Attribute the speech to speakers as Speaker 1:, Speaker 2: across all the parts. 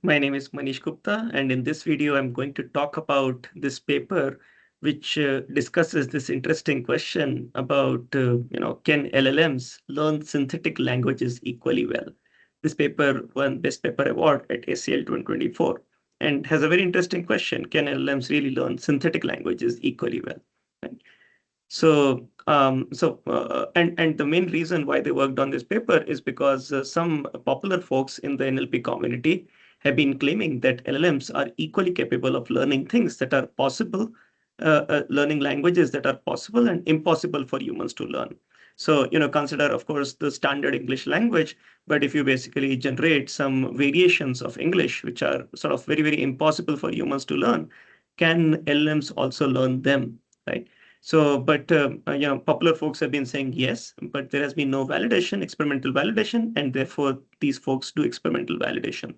Speaker 1: My name is Manish Gupta, and in this video, I'm going to talk about this paper, which discusses this interesting question about, can LLMs learn synthetic languages equally well? This paper won Best Paper Award at ACL 2024 and has a very interesting question. Can LLMs really learn synthetic languages equally well? Right? And the main reason why they worked on this paper is because some popular folks in the NLP community have been claiming that LLMs are equally capable of learning things that are possible, learning languages that are possible and impossible for humans to learn. So, consider, of course, the standard English language, but if you basically generate some variations of English, which are sort of very, very impossible for humans to learn, can LLMs also learn them, right? So, but popular folks have been saying yes, but there has been no validation, experimental validation, and therefore these folks do experimental validation.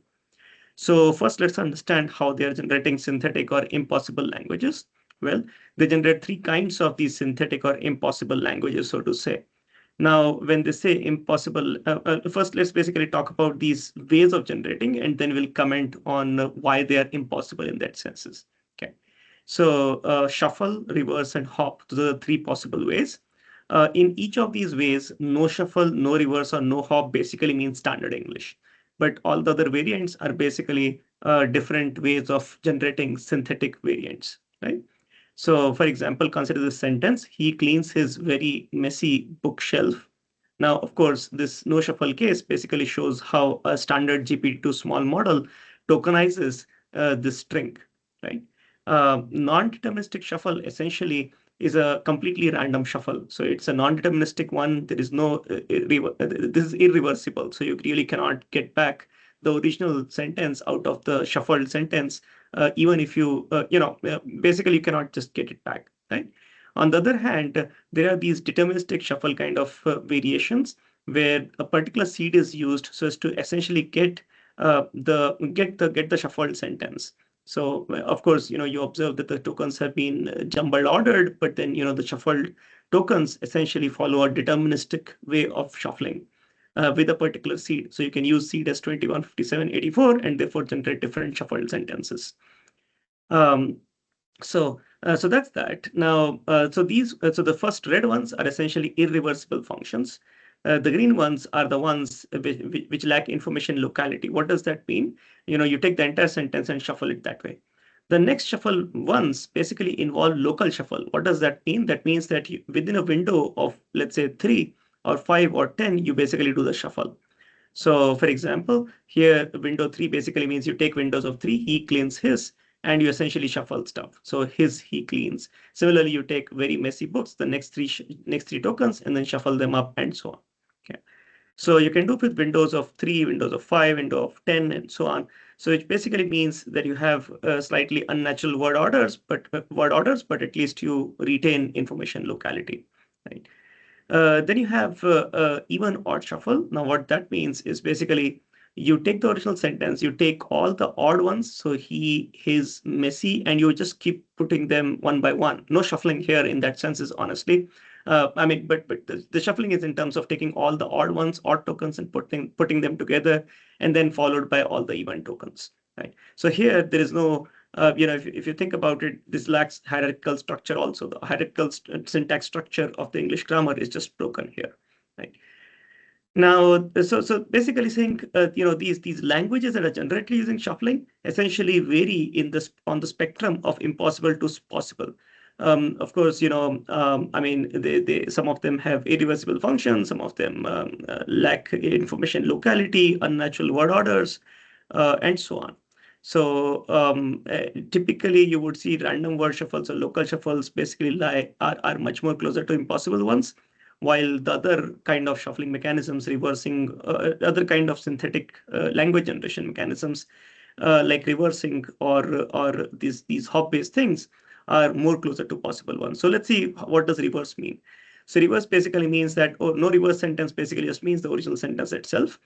Speaker 1: So first, let's understand how they are generating synthetic or impossible languages. Well, they generate three kinds of these synthetic or impossible languages, so to say. Now, when they say impossible, first let's basically talk about these ways of generating, and then we'll comment on why they are impossible in that senses. Okay. So shuffle, reverse, and hop, those are the three possible ways. In each of these ways, no shuffle, no reverse, or no hop basically means standard English. But all the other variants are basically different ways of generating synthetic variants, right? So, for example, consider this sentence: he cleans his very messy bookshelf. Now, of course, this no shuffle case basically shows how a standard GPT-2 small model tokenizes this string, right? Non-deterministic shuffle essentially is a completely random shuffle. So it's a non-deterministic one. There is no, this is irreversible. So you really cannot get back the original sentence out of the shuffled sentence, even if you, basically you cannot just get it back, right? On the other hand, there are these deterministic shuffle kind of variations where a particular seed is used so as to essentially get the shuffled sentence. So of course, you observe that the tokens have been jumbled ordered, but then the shuffled tokens essentially follow a deterministic way of shuffling with a particular seed. So you can use seed as 21, 57, 84, and therefore generate different shuffled sentences. Um, so that's that. Now, so the first red ones are essentially irreversible functions. The green ones are the ones which lack information locality. What does that mean? You take the entire sentence and shuffle it that way. The next shuffle ones basically involve local shuffle. What does that mean? That means that within a window of, let's say, 3 or 5 or 10, you basically do the shuffle. So for example, here window 3 basically means you take windows of 3, he cleans his, and you essentially shuffle stuff. So he cleans. Similarly, you take very messy books, the next three tokens, and then shuffle them up and so on. Okay. So you can do with windows of 3, windows of 5, window of 10, and so on. So it basically means that you have slightly unnatural word orders, but at least you retain information locality, right? Then you have even odd shuffle. Now, what that means is basically you take the original sentence, you take all the odd ones, so he, his, messy, and you just keep putting them one by one. No shuffling here in that sense is honestly. I mean, but the shuffling is in terms of taking all the odd ones, odd tokens, and putting them together, and then followed by all the even tokens, right? So here there is no if you think about it, this lacks hierarchical structure also. The hierarchical syntax structure of the English grammar is just broken here, right? Now, so basically saying, these languages that are generally using shuffling essentially vary on the spectrum of impossible to possible. Of course, I mean, some of them have irreversible functions, some of them lack information locality, unnatural word orders, and so on. So typically, you would see random word shuffles or local shuffles basically are much more closer to impossible ones, while the other kind of shuffling mechanisms, reversing, other kind of synthetic language generation mechanisms, like reversing or these hop-based things, are more closer to possible ones. So let's see, what does reverse mean? So reverse basically means that no reverse sentence basically just means the original sentence itself,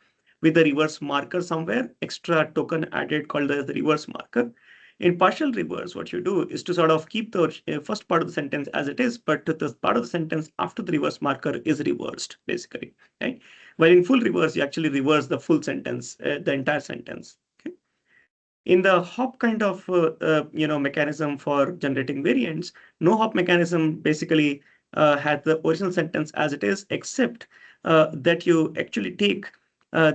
Speaker 1: with a reverse marker somewhere, extra token added called as the reverse marker. In partial reverse, what you do is to sort of keep the first part of the sentence as it is, but the part of the sentence after the reverse marker is reversed, basically, right? While in full reverse, you actually reverse the full sentence, the entire sentence. Okay. In the hop kind of mechanism for generating variants, no hop mechanism basically has the original sentence as it is, except that you actually take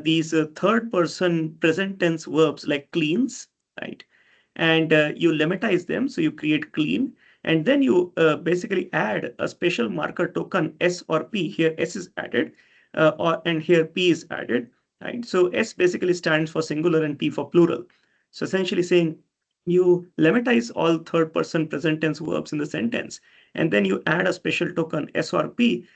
Speaker 1: these third person present tense verbs like cleans, right? And you lematize them, so you create clean, and then you basically add a special marker token S or P. Here S is added, and here P is added, right? So S basically stands for singular and P for plural. So essentially saying you lematize all third person present tense verbs in the sentence, and then you add a special token S or P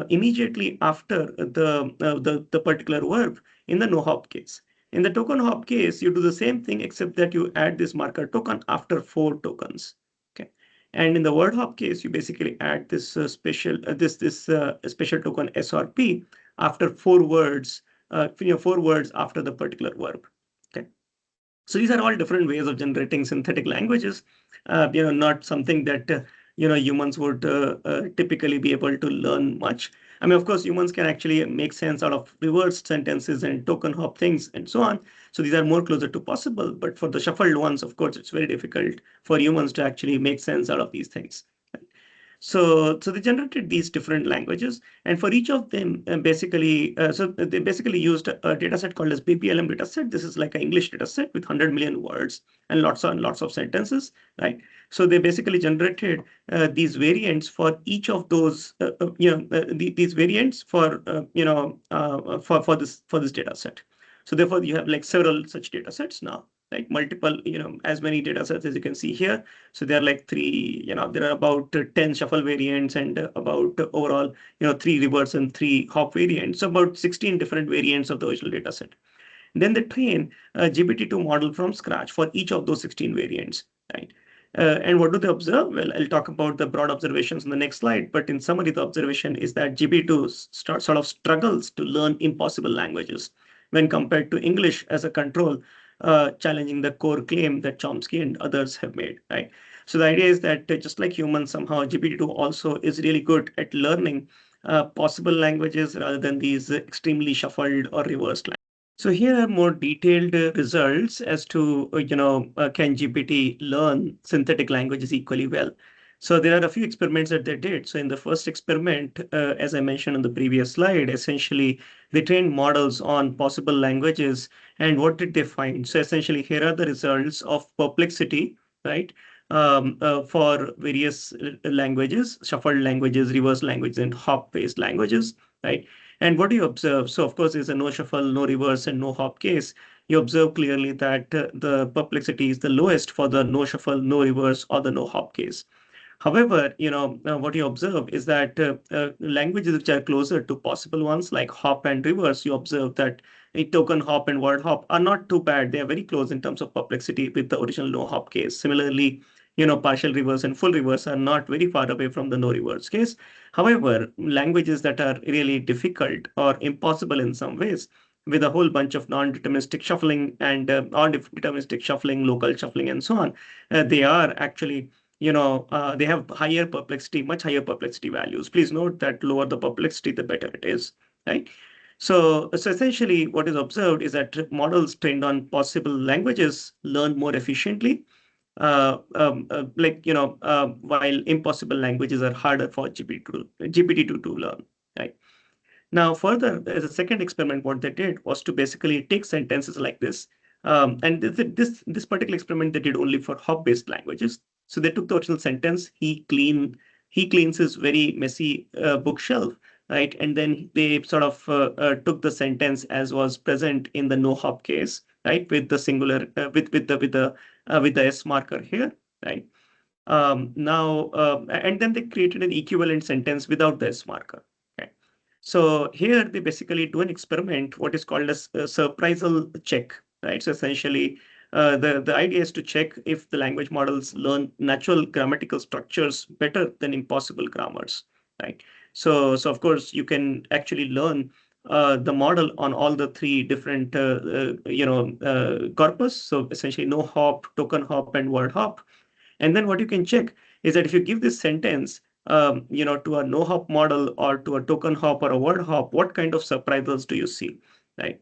Speaker 1: immediately after the particular verb in the no hop case. In the token hop case, you do the same thing except that you add this marker token after 4 tokens. Okay, and in the word hop case, you basically add this special token S or P after 4 words, 4 words after the particular verb. Okay. So these are all different ways of generating synthetic languages. Not something that humans would typically be able to learn much. I mean, of course, humans can actually make sense out of reversed sentences and token hop things and so on. So these are more closer to possible. But for the shuffled ones, of course, it's very difficult for humans to actually make sense out of these things. So they generated these different languages, and for each of them, so they basically used a data set called as BPLM data set. This is like an English data set with 100 million words and lots of sentences, right? So they basically generated these variants for each of those, these variants for for this data set. So therefore, you have like several such data sets now, like multiple, as many data sets as you can see here. So there are like there are about 10 shuffle variants and about overall, 3 reverse and 3 hop variants. So about 16 different variants of the original data set. Then they train a GPT-2 model from scratch for each of those 16 variants, right? And what do they observe? Well, I'll talk about the broad observations in the next slide, but in summary, the observation is that GPT-2 sort of struggles to learn impossible languages when compared to English as a control, challenging the core claim that Chomsky and others have made, right? So the idea is that just like humans, somehow GPT-2 also is really good at learning possible languages rather than these extremely shuffled or reversed languages. So here are more detailed results as to, can GPT learn synthetic languages equally well? So there are a few experiments that they did. So in the first experiment, as I mentioned on the previous slide, essentially they trained models on possible languages. And what did they find? So essentially here are the results of perplexity, right? For various languages, shuffled languages, reverse languages, and hop-based languages, right? And what do you observe? So of course, there's a no shuffle, no reverse, and no hop case. You observe clearly that the perplexity is the lowest for the no shuffle, no reverse, or the no hop case. However, what you observe is that languages which are closer to possible ones like hop and reverse, you observe that a token hop and word hop are not too bad. They are very close in terms of perplexity with the original no hop case. Similarly, partial reverse and full reverse are not very far away from the no reverse case. However, languages that are really difficult or impossible in some ways, with a whole bunch of non-deterministic shuffling and non-deterministic shuffling, local shuffling, and so on, they are actually they have higher perplexity, much higher perplexity values. Please note that lower the perplexity, the better it is, right? So essentially what is observed is that models trained on possible languages learn more efficiently, while impossible languages are harder for GPT-2 to learn, right? Now, further, as a second experiment, what they did was to basically take sentences like this. And this particular experiment they did only for hop-based languages. So they took the original sentence, he cleans his very messy bookshelf, right? And then they sort of took the sentence as was present in the no hop case, right? With the singular, with the S marker here, right? And then they created an equivalent sentence without the S marker. Okay. So here they basically do an experiment, what is called as a surprisal check, right? So essentially, the idea is to check if the language models learn natural grammatical structures better than impossible grammars, right? So of course you can actually learn the model on all the 3 different corpus. So essentially no hop, token hop, and word hop. And then what you can check is that if you give this sentence, to a no hop model or to a token hop or a word hop, what kind of surprises do you see, right?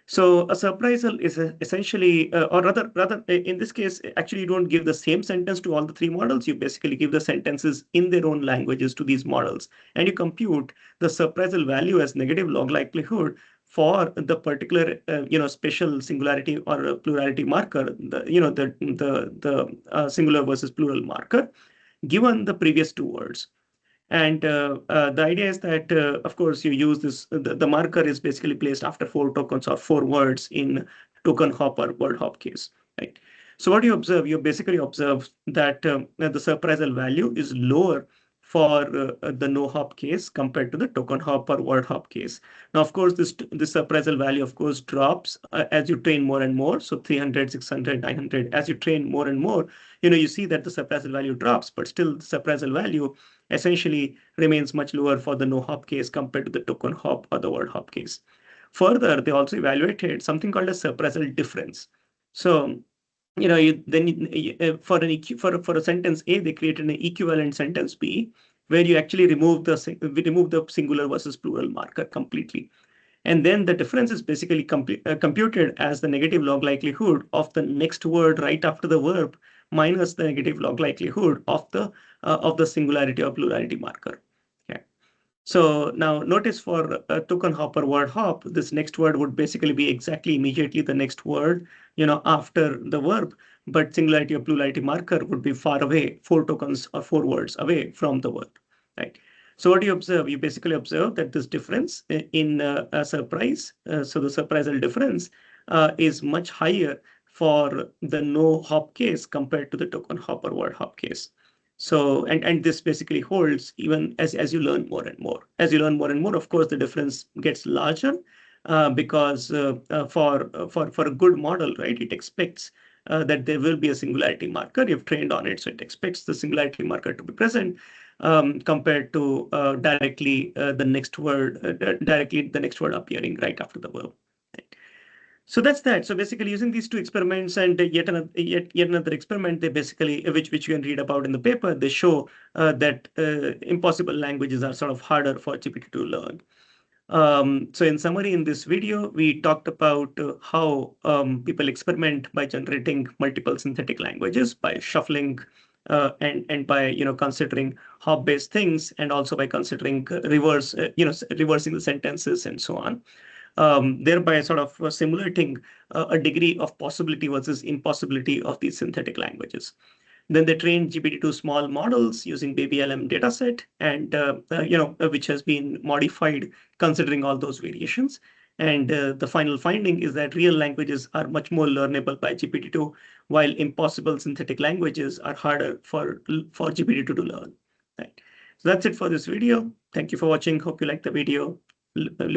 Speaker 1: So a surprisal is essentially, or rather, in this case, actually, you don't give the same sentence to all the three models. You basically give the sentences in their own languages to these models, and you compute the surprisal value as negative log likelihood for the particular, special singularity or plurality marker, the singular versus plural marker, given the previous two words. And the idea is that, of course, you use this, the marker is basically placed after four tokens or four words in token hop or word hop case, right? So what you observe, you basically observe that the surprisal value is lower for the no hop case compared to the token hop or word hop case. Now, of course, this surprisal value, of course, drops as you train more and more. So 300, 600, 900, as you train more and more, you see that the surprisal value drops, but still the surprisal value essentially remains much lower for the no hop case compared to the token hop or the word hop case. Further, they also evaluated something called a surprisal difference. So, for an for a sentence A, they created an equivalent sentence B, where you actually remove the singular versus plural marker completely. And then the difference is basically computed as the negative log likelihood of the next word right after the verb minus the negative log likelihood of the singularity or plurality marker. Okay. So now notice for a token hop or word hop, this next word would basically be exactly immediately the next word, after the verb, but singularity or plurality marker would be far away, four tokens or four words away from the verb, right? So what do you observe? You basically observe that this difference in a surprise, so the surprisal difference is much higher for the no hop case compared to the token hop or word hop case. So, and this basically holds even as you learn more and more. As you learn more and more, of course, the difference gets larger because for a good model, right, it expects that there will be a singularity marker. You've trained on it, so it expects the singularity marker to be present compared to directly the next word appearing right after the verb. So that's that. So basically, using these two experiments and yet another experiment, they basically which you can read about in the paper, they show that impossible languages are sort of harder for GPT to learn. So in summary, in this video, we talked about how people experiment by generating multiple synthetic languages by shuffling and by considering hop-based things, and also by considering reversing the sentences and so on, thereby sort of simulating a degree of possibility versus impossibility of these synthetic languages. Then they trained GPT-2 small models using baby LM dataset, and which has been modified considering all those variations. And the final finding is that real languages are much more learnable by GPT-2, while impossible synthetic languages are harder for GPT-2 to learn. Right. So that's it for this video. Thank you for watching. Hope you liked the video. Looking